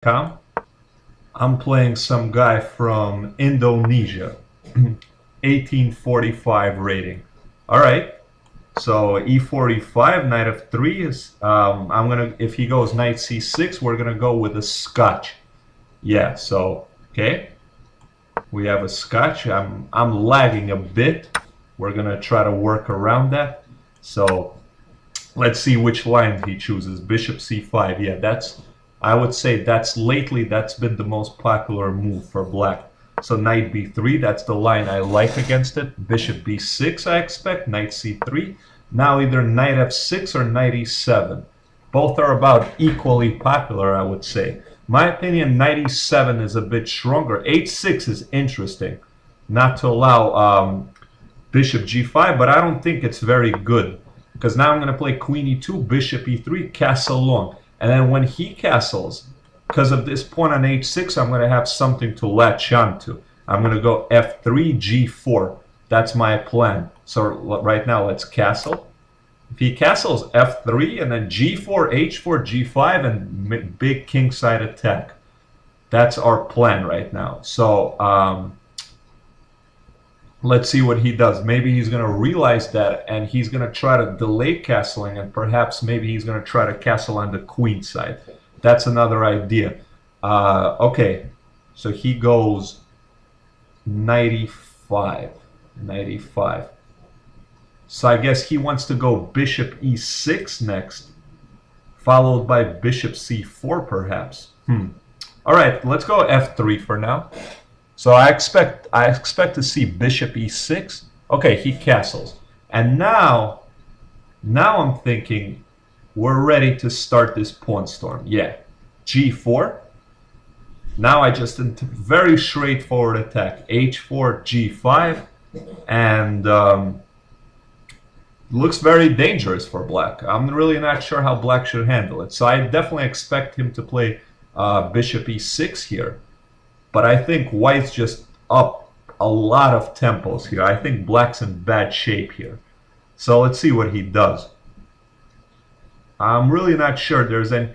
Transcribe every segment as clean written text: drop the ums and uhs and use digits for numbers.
I'm playing some guy from Indonesia, 1845 rating. All right, so e45, knight of 3 is. If he goes knight c6, we're gonna go with a Scotch. Yeah, so okay, we have a Scotch. I'm lagging a bit. We're gonna try to work around that. So let's see which line he chooses. Bishop c5. Yeah, I would say that's been the most popular move for black. So knight b3, that's the line I like against it. Bishop b6, I expect. Knight c3. Now either knight f6 or knight e7. Both are about equally popular, I would say. My opinion, knight e7 is a bit stronger. h6 is interesting. Not to allow bishop g5, but I don't think it's very good. Because now I'm going to play queen e2, bishop e3, castle long. And then when he castles, because of this pawn on h6, I'm going to have something to latch on to. I'm going to go f3, g4. That's my plan. So right now, let's castle. If he castles f3 and then g4, h4, g5, and big kingside attack. That's our plan right now. So let's see what he does. Maybe he's going to realize that and he's going to try to delay castling, and perhaps maybe he's going to try to castle on the queen side. That's another idea. Okay, so he goes knight e5. Knight e5. So I guess he wants to go bishop e6 next, followed by bishop c4 perhaps. All right, let's go f3 for now. So I expect to see bishop e6. Okay, he castles. And now I'm thinking we're ready to start this pawn storm. Yeah, g4. Now I just did very straightforward attack. h4, g5, and looks very dangerous for black. I'm really not sure how black should handle it. So I definitely expect him to play bishop e6 here. But I think white's just up a lot of tempos here. I think black's in bad shape here. So let's see what he does. I'm really not sure there's any...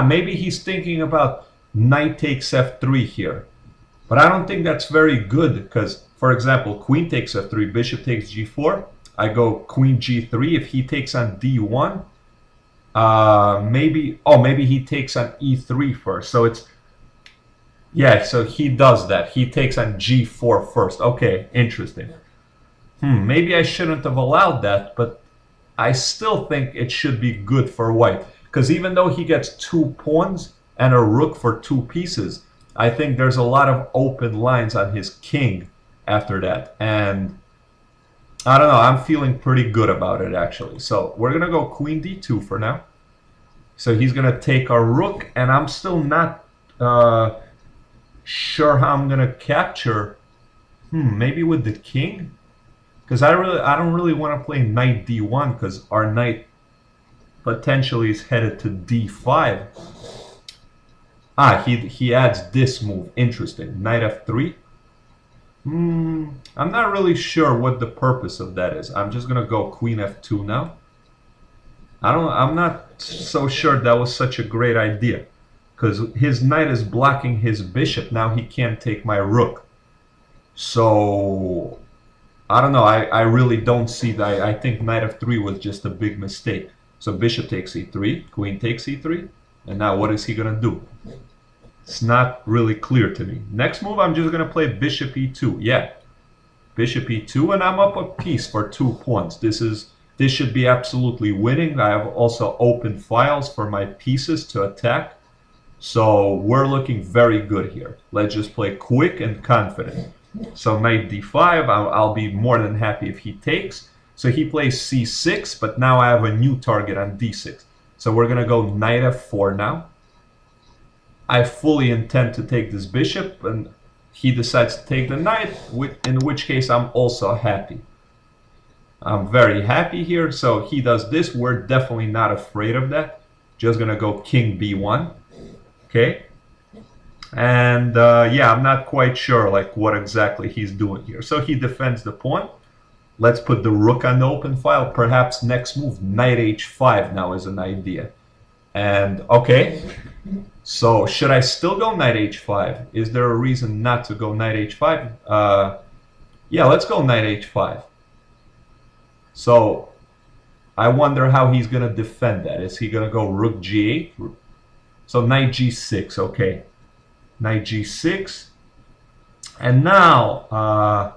maybe he's thinking about knight takes f3 here. But I don't think that's very good because, for example, queen takes f3, bishop takes g4. I go queen g3. If he takes on d1, maybe he takes on e3 first. So it's... Yeah, so he does that. He takes on g4 first. Okay, interesting. Maybe I shouldn't have allowed that, but I still think it should be good for white. Because even though he gets 2 pawns and a rook for 2 pieces, I think there's a lot of open lines on his king after that. And I don't know, I'm feeling pretty good about it actually. So we're going to go queen d2 for now. So he's going to take our rook, and I'm still not... sure how I'm gonna capture. Maybe with the king, because I don't really want to play knight d1 because our knight potentially is headed to d5. He adds this move. Interesting. Knight f3. I'm not really sure what the purpose of that is. I'm just gonna go queen f2 now. I'm not so sure that was such a great idea. Because his knight is blocking his bishop. Now he can't take my rook. So, I don't know. I really don't see that. I think knight f3 was just a big mistake. So bishop takes e3, queen takes e3. And now what is he going to do? It's not really clear to me. Next move, I'm just going to play bishop e2. Yeah, bishop e2, and I'm up a piece for 2 pawns. This should be absolutely winning. I have also open files for my pieces to attack. So we're looking very good here. Let's just play quick and confident. So knight d5, I'll be more than happy if he takes. So he plays c6, but now I have a new target on d6. So we're going to go knight f4 now. I fully intend to take this bishop, and he decides to take the knight, in which case I'm also happy. I'm very happy here. So he does this. We're definitely not afraid of that. Just going to go king b1. Okay, and yeah, I'm not quite sure like what exactly he's doing here. So he defends the pawn. Let's put the rook on the open file. Perhaps next move, knight h5 now is an idea. And okay, So should I still go knight h5? Is there a reason not to go knight h5? Yeah, let's go knight h5. So I wonder how he's going to defend that. Is he going to go rook g8? So knight g6, okay. Knight g6. And now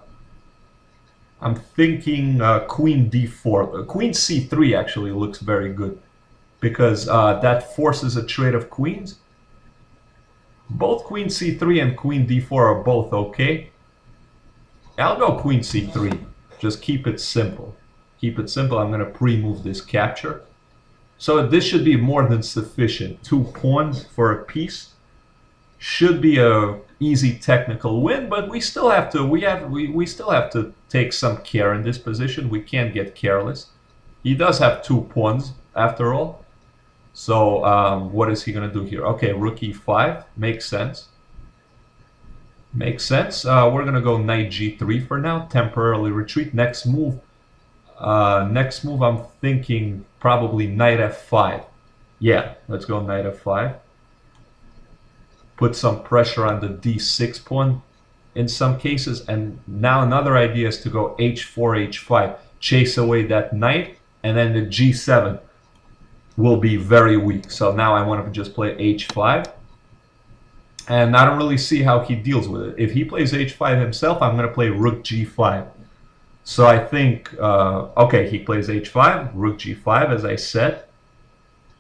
I'm thinking queen d4. Queen c3 actually looks very good because that forces a trade of queens. Both queen c3 and queen d4 are both okay. I'll go queen c3. Just keep it simple. Keep it simple. I'm going to pre-move this capture. So this should be more than sufficient. 2 pawns for a piece. Should be a easy technical win, but we still have to we still have to take some care in this position. We can't get careless. He does have 2 pawns after all. So what is he going to do here? Okay, rook e5 makes sense. Makes sense. We're going to go knight g3 for now. Temporarily retreat. Next move. I'm thinking probably knight f5. Yeah, let's go knight f5. Put some pressure on the d6 pawn in some cases. And now another idea is to go h4, h5. Chase away that knight, and then the g7 will be very weak. So now I want to just play h5. And I don't really see how he deals with it. If he plays h5 himself, I'm going to play rook g5. So I think, okay, he plays h5, rook g5, as I said.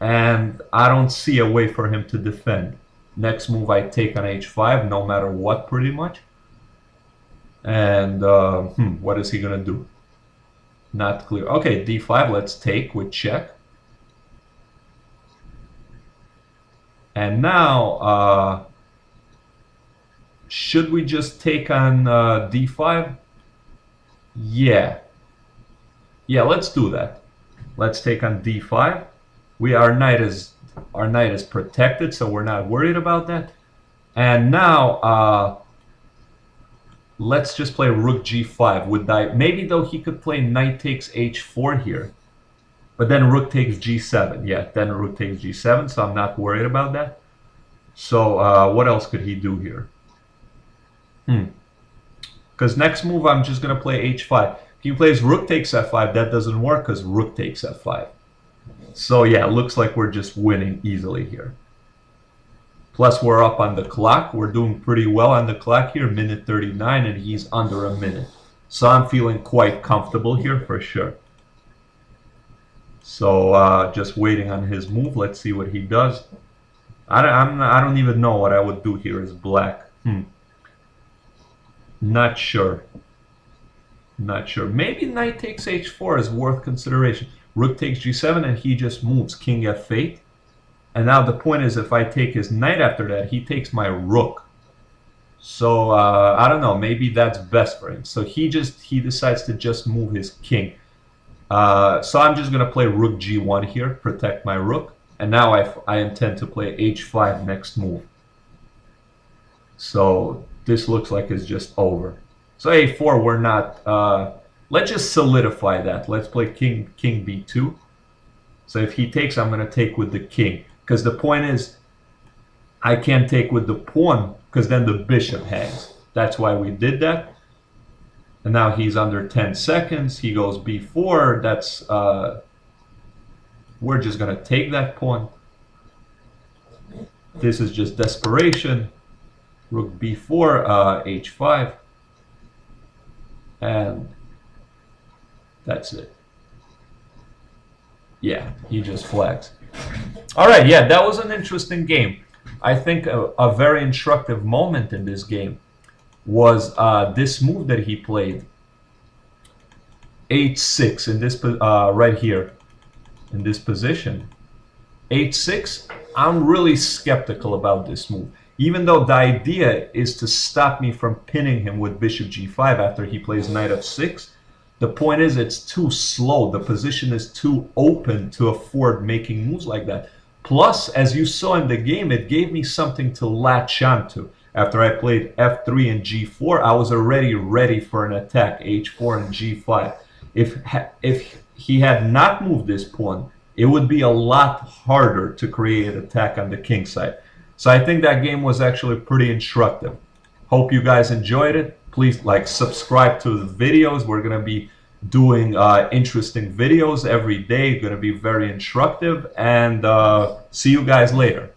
And I don't see a way for him to defend. Next move, I take on h5, no matter what, pretty much. And what is he going to do? Not clear. Okay, d5, let's take with check. And now, should we just take on d5? Yeah. Yeah, let's do that. Let's take on d5. Our knight is protected, so we're not worried about that. And now let's just play rook g5 with that. Maybe though he could play knight takes h4 here. But then rook takes g7. Yeah, then rook takes g7, so I'm not worried about that. So what else could he do here? Because next move, I'm just going to play h5. If he plays rook takes f5, that doesn't work because rook takes f5. So yeah, it looks like we're just winning easily here. Plus, we're up on the clock. We're doing pretty well on the clock here, minute 39, and he's under a minute. So I'm feeling quite comfortable here for sure. So just waiting on his move. Let's see what he does. I don't even know what I would do here as black. Not sure. Not sure. Maybe knight takes h4 is worth consideration. Rook takes g7 and he just moves king f8. And now the point is, if I take his knight after that, he takes my rook. So I don't know. Maybe that's best for him. So he decides to just move his king. So I'm just going to play rook g1 here, protect my rook. And now I intend to play h5 next move. So this looks like it's just over. So a4, we're not... let's just solidify that. Let's play king b2. So if he takes, I'm going to take with the king. Because the point is, I can't take with the pawn, because then the bishop hangs. That's why we did that. And now he's under 10 seconds. He goes b4. That's... we're just going to take that pawn. This is just desperation. Rook b4, h5. And that's it. Yeah, he just flags. All right, yeah, that was an interesting game. I think a very instructive moment in this game was this move that he played. h6 in this right here in this position. h6, I'm really skeptical about this move. Even though the idea is to stop me from pinning him with bishop g5 after he plays knight f6, the point is it's too slow. The position is too open to afford making moves like that. Plus, as you saw in the game, it gave me something to latch onto. After I played f3 and g4, I was already ready for an attack, h4 and g5. If he had not moved this pawn, it would be a lot harder to create an attack on the king side. So I think that game was actually pretty instructive. Hope you guys enjoyed it. Please subscribe to the videos. We're going to be doing interesting videos every day. Going to be very instructive. And see you guys later.